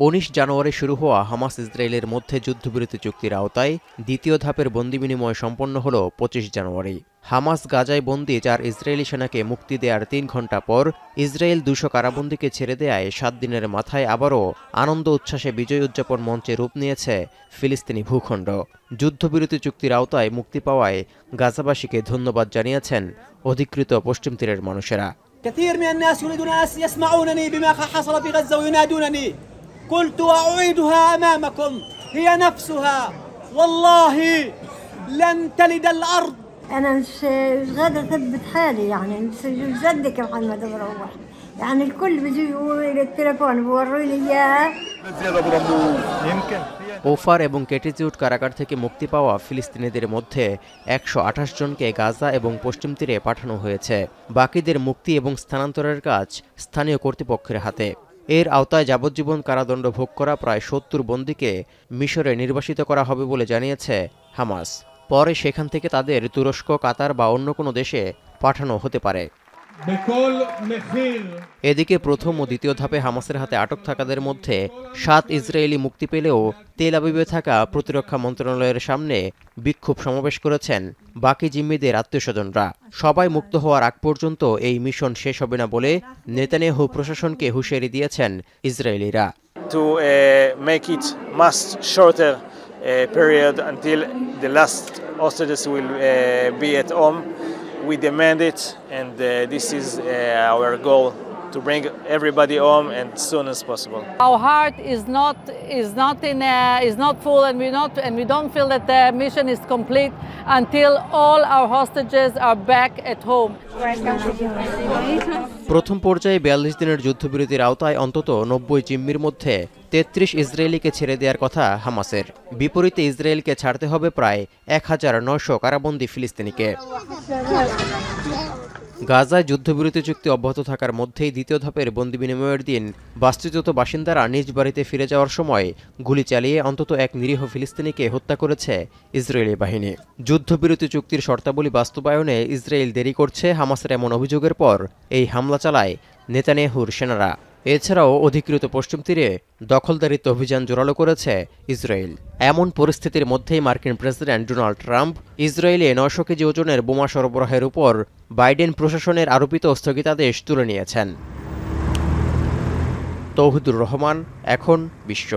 19 জানুয়ারি শুরু হওয়া হামাস ইসরায়েলের মধ্যে যুদ্ধবিরতি চুক্তির আওতায় দ্বিতীয় ধাপের বন্দি বিনিময় সম্পন্ন হল 25 জানুয়ারি। হামাস গাজায় বন্দি 4 ইসরায়েলি সেনাকে মুক্তি দেওয়ার 3 ঘণ্টা পর ইসরায়েল 200 কারাবন্দীকে ছেড়ে দেয়ায় 7 দিনের মাথায় আবারও আনন্দ উচ্ছ্বাসে বিজয় উদযাপন মঞ্চে রূপ নিয়েছে ফিলিস্তিনি ভূখণ্ড। যুদ্ধবিরতি চুক্তির আওতায় মুক্তি পাওয়ায় গাজাবাসীকে ধন্যবাদ জানিয়েছেন অধিকৃত পশ্চিম তীরের মানুষেরা। كثير من الناس يريدون أن يسمعونني بما حصل في غزة وينادونني. قلت وأعيدها أمامكم هي نفسها والله لن تلد الأرض. أنا مش قادرة أثبت حالي يعني مش مصدق محمد بروح يعني الكل بيجي يقول التليفون بوروني إياها. ওফার এবং কেটিজিউট কারাগার থেকে মুক্তি পাওয়া ফিলিস্তিনিদের মধ্যে 128 জনকে গাজা এবং পশ্চিম তীরে পাঠানো হয়েছে। বাকিদের মুক্তি এবং স্থানান্তরের কাজ স্থানীয় কর্তৃপক্ষের হাতে। এর আওতায় যাবজ্জীবন কারাদণ্ড ভোগ করা প্রায় 70 বন্দীকে মিশরে নির্বাসিত করা হবে বলে জানিয়েছে হামাস। পরে সেখান থেকে তাদের তুরস্ক, কাতার বা অন্য কোনো দেশে পাঠানো হতে পারে। এদিকে প্রথম ও দ্বিতীয় ধাপে হামাসের হাতে আটক থাকাদের মধ্যে 7 ইসরায়েলি মুক্তি পেলেও তেল আবিবে থাকা প্রতিরক্ষা মন্ত্রণালয়ের সামনে বিক্ষোভ সমাবেশ করেছেন বাকি জিম্মিদের আত্মীয়স্বজনরা। সবাই মুক্ত হওয়ার আগ পর্যন্ত এই মিশন শেষ হবে না বলে নেতানিয়াহু প্রশাসনকে হুঁশিয়ারি দিয়েছেন ইসরায়েলিরা। To make it much shorter period until the last hostages will be at home. We demand it, and this is our goal to bring everybody home and as soon as possible. Our heart is not full, and we don't feel that the mission is complete until all our hostages are back at home. প্রথম পর্যায়ে 42 দিনের যুদ্ধবিরতির আওতায় অন্তত 90 জিম্মির মধ্যে 33 ইসরায়েলিকে ছেড়ে দেওয়ার কথা হামাসের। বিপরীতে ইসরায়েলকে ছাড়তে হবে প্রায় 1900 কারাবন্দী ফিলিস্তিনিকে। গাজায় যুদ্ধবিরতি চুক্তি অব্যাহত থাকার মধ্যেই দ্বিতীয় ধাপের বন্দি বিনিময়ের দিন বাস্তুচ্যুত বাসিন্দারা নিজ বাড়িতে ফিরে যাওয়ার সময় গুলি চালিয়ে অন্তত এক নিরীহ ফিলিস্তিনিকে হত্যা করেছে ইসরায়েলি বাহিনী। যুদ্ধবিরতি চুক্তির শর্তাবলী বাস্তবায়নে ইসরায়েল দেরি করছে হামাসের এমন অভিযোগের পর এই হামলা চালায় নেতানিয়াহুর সেনারা। এছাড়াও অধিকৃত পশ্চিম তীরে দখলদারিত্ব অভিযান জোরালো করেছে ইসরায়েল। এমন পরিস্থিতির মধ্যেই মার্কিন প্রেসিডেন্ট ডোনাল্ড ট্রাম্প ইসরায়েলে 900 কেজি ওজনের বোমা সরবরাহের উপর বাইডেন প্রশাসনের আরোপিত স্থগিতাদেশ তুলে নিয়েছেন। তৌহিদুর রহমান, এখন বিশ্ব।